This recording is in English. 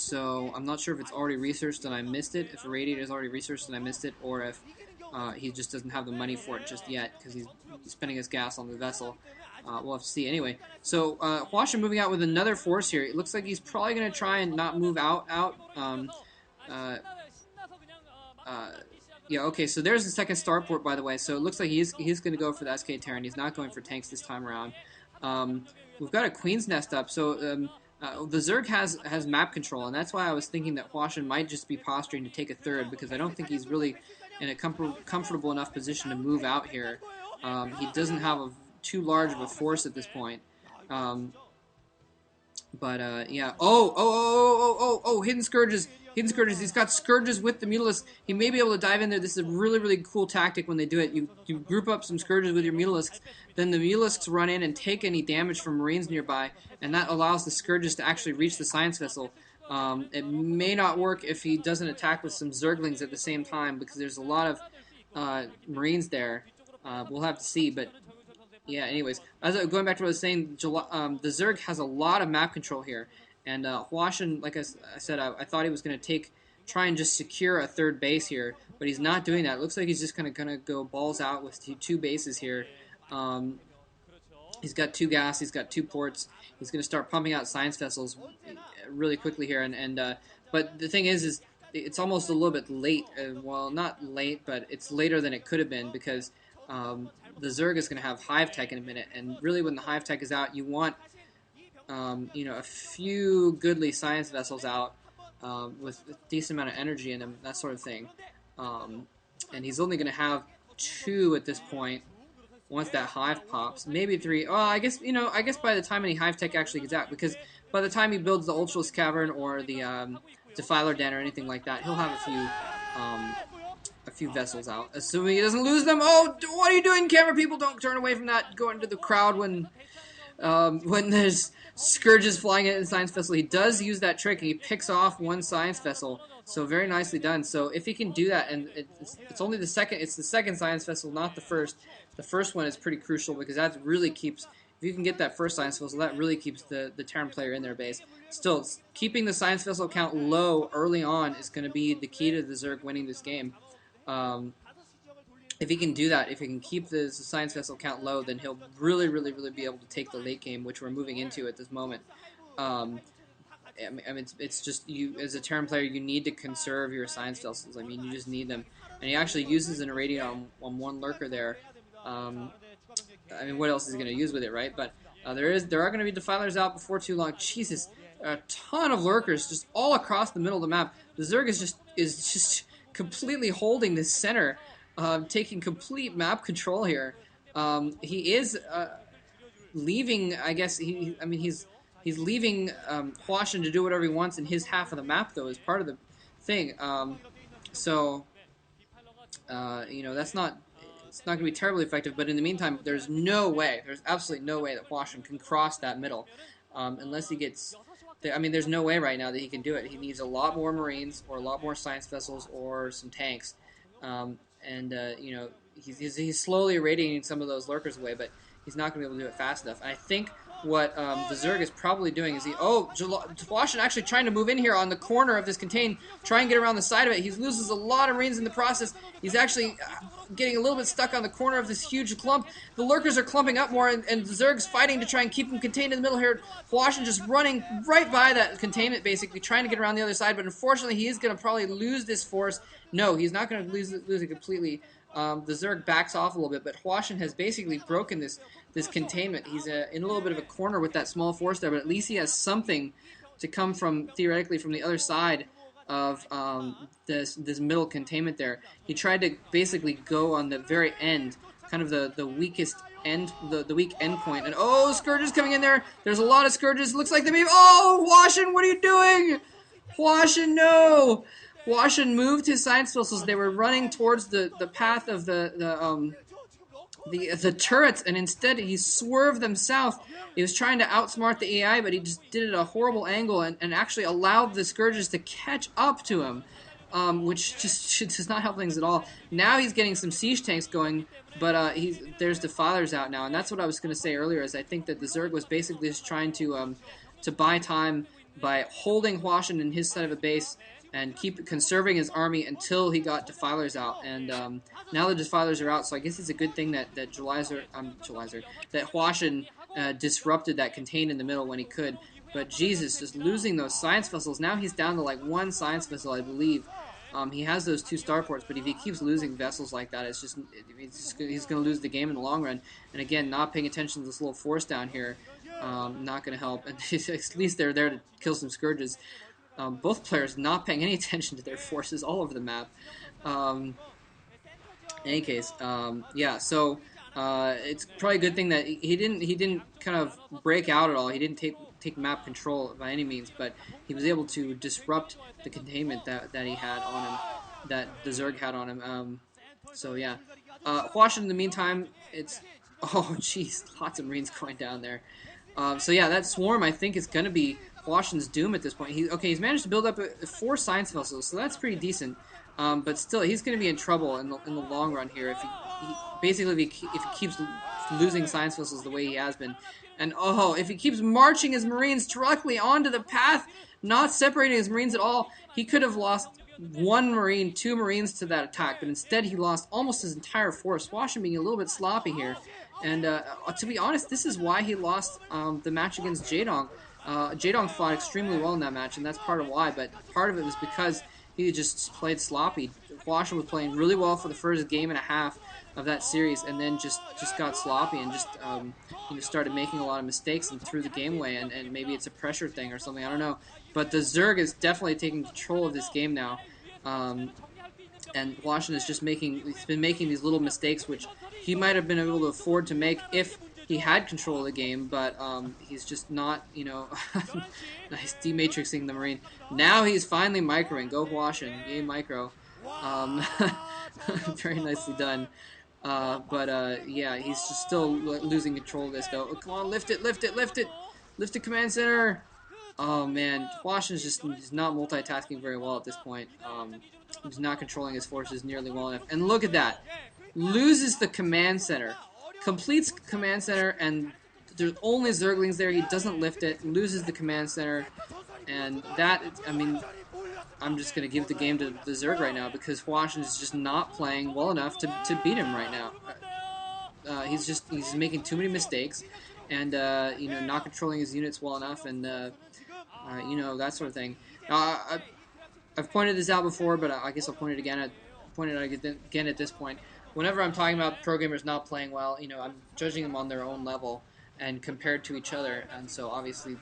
so I'm not sure if it's already researched and I missed it, if the radiator is already researched and I missed it, or if he just doesn't have the money for it just yet because he's spending his gas on the vessel. We'll have to see. Anyway, so Huashan moving out with another force here. It looks like he's probably going to try and not move out. Uh, uh, yeah, okay, so there's the second starport, by the way. So it looks like he's going to go for the SK Terran. He's not going for tanks this time around. We've got a Queen's Nest up, so the Zerg has map control, and that's why I was thinking that Huashan might just be posturing to take a third, because I don't think he's really in a comfortable enough position to move out here. He doesn't have too large of a force at this point. Yeah. Oh, Hidden Scourges. Hidden Scourges. He's got Scourges with the Mutalisks. He may be able to dive in there. This is a really, really cool tactic when they do it. You group up some Scourges with your Mutalisks, then the Mutalisks run in and take any damage from Marines nearby, and that allows the Scourges to actually reach the Science Vessel. It may not work if he doesn't attack with some Zerglings at the same time, because there's a lot of Marines there. We'll have to see, but yeah, anyways, going back to what I was saying, the Zerg has a lot of map control here, and Huashan, like I said, I thought he was going to try and just secure a third base here, but he's not doing that. It looks like he's just going to go balls out with two bases here. He's got 2 gas, he's got 2 ports. He's going to start pumping out science vessels really quickly here, but the thing is it's almost a little bit late. Well, not late, but it's later than it could have been, because the Zerg is going to have Hive Tech in a minute, and really when the Hive Tech is out, you want a few goodly science vessels out with a decent amount of energy in them, that sort of thing. And he's only going to have 2 at this point once that Hive pops, maybe 3. Oh, I guess by the time any Hive Tech actually gets out, because by the time he builds the Ultralisk Cavern or the Defiler Den or anything like that, he'll have a few vessels out, assuming he doesn't lose them. Oh, what are you doing, camera people? Don't turn away from that. Go into the crowd when there's Scourges flying in the science vessel. He does use that trick, and he picks off 1 science vessel. So very nicely done. So if he can do that, and it's only the second science vessel, not the first. The first one is pretty crucial, because that really keeps, if you can get that first science vessel, that really keeps the Terran player in their base. Still, keeping the science vessel count low early on is going to be the key to the Zerg winning this game. If he can do that, if he can keep the science vessel count low, then he'll really, really, really be able to take the late game, which we're moving into at this moment. I mean, it's just, you as a Terran player, you need to conserve your science vessels. I mean, you just need them. And he actually uses an irradiant on 1 lurker there. I mean, what else is he going to use with it, right? But there are going to be defilers out before too long. Jesus, a ton of lurkers just all across the middle of the map. The Zerg is just completely holding this center, taking complete map control here. He is leaving. I guess he's leaving Huashan to do whatever he wants in his half of the map, though, as part of the thing. That's not. It's not going to be terribly effective, but in the meantime, there's absolutely no way that Huashan can cross that middle, unless he gets. There's no way right now that he can do it. He needs a lot more Marines, or a lot more science vessels, or some tanks, he's slowly irradiating some of those lurkers away, but he's not going to be able to do it fast enough. And I think what the Zerg is probably doing is Huashan actually trying to move in here on the corner of this contain, try and get around the side of it. He loses a lot of Marines in the process. He's actually getting a little bit stuck on the corner of this huge clump. The lurkers are clumping up more, and the Zerg's fighting to try and keep him contained in the middle here. Huashan just running right by that containment, basically, trying to get around the other side, but unfortunately he is going to probably lose this force. No, he's not going to lose it completely. The Zerg backs off a little bit, but Huashan has basically broken this containment. He's in a little bit of a corner with that small force there, but at least he has something to come from, theoretically, from the other side of this middle containment there. He tried to basically go on the very end, kind of the weakest end, the weak end point. And oh, Scourges coming in there. There's a lot of Scourges. Looks like they may. Oh, Huashan, what are you doing? Huashan, no. Huashan moved his science vessels. They were running towards the path of the turrets, and instead he swerved them south. He was trying to outsmart the AI, but he just did it at a horrible angle and actually allowed the Scourges to catch up to him, which just does not help things at all. Now he's getting some siege tanks going, but there's defilers out now, and that's what I was going to say earlier, is I think that the Zerg was basically just trying to buy time by holding Huashan in his side of a base and keep conserving his army until he got defilers out. And now the defilers are out, so I guess it's a good thing that that Huashan disrupted that contain in the middle when he could. But Jesus, just losing those science vessels. Now he's down to like one science vessel, I believe. He has those 2 starports, but if he keeps losing vessels like that, he's going to lose the game in the long run. And again, not paying attention to this little force down here, not going to help. And at least they're there to kill some scourges. Both players not paying any attention to their forces all over the map. Um, in any case, yeah. So it's probably a good thing that he didn't kind of break out at all. He didn't take map control by any means, but he was able to disrupt the containment that he had on him, that the Zerg had on him. So yeah, Huashan in the meantime, it's oh jeez, lots of Marines going down there. So yeah, that swarm I think is going to be Huashan's doom at this point. He's managed to build up 4 science vessels, so that's pretty decent. But still, he's going to be in trouble in the long run here if if he keeps losing science vessels the way he has been. And oh, if he keeps marching his Marines directly onto the path, not separating his Marines at all, he could have lost 1 Marine, 2 Marines to that attack, but instead he lost almost his entire force. Huashan being a little bit sloppy here. And to be honest, this is why he lost the match against Jaedong. Jaedong fought extremely well in that match, and that's part of why, but part of it was because he just played sloppy. Huashan was playing really well for the first game and a half of that series, and then just got sloppy and just started making a lot of mistakes and threw the game away. And maybe it's a pressure thing or something. I don't know. But the Zerg is definitely taking control of this game now. And Huashan is just he's been making these little mistakes, which he might have been able to afford to make if he had control of the game, but he's just not, nice dematrixing the Marine. Now he's finally microing. Go Huashan, yay micro. Very nicely done. But yeah, he's just still losing control of this, though. Oh, come on, lift it, lift it, lift it! Lift the command center! Oh, man, Huashan is just not multitasking very well at this point. He's not controlling his forces nearly well enough. And look at that. Loses the command center. Completes command center, and there's only Zerglings there. He doesn't lift it. Loses the command center. And that, I mean, I'm just going to give the game to the Zerg right now because Huashan is just not playing well enough to beat him right now. He's making too many mistakes and, not controlling his units well enough and, that sort of thing. I've pointed this out before, but I guess I'll point it out again at this point. Whenever I'm talking about pro gamers not playing well, I'm judging them on their own level and compared to each other. And so obviously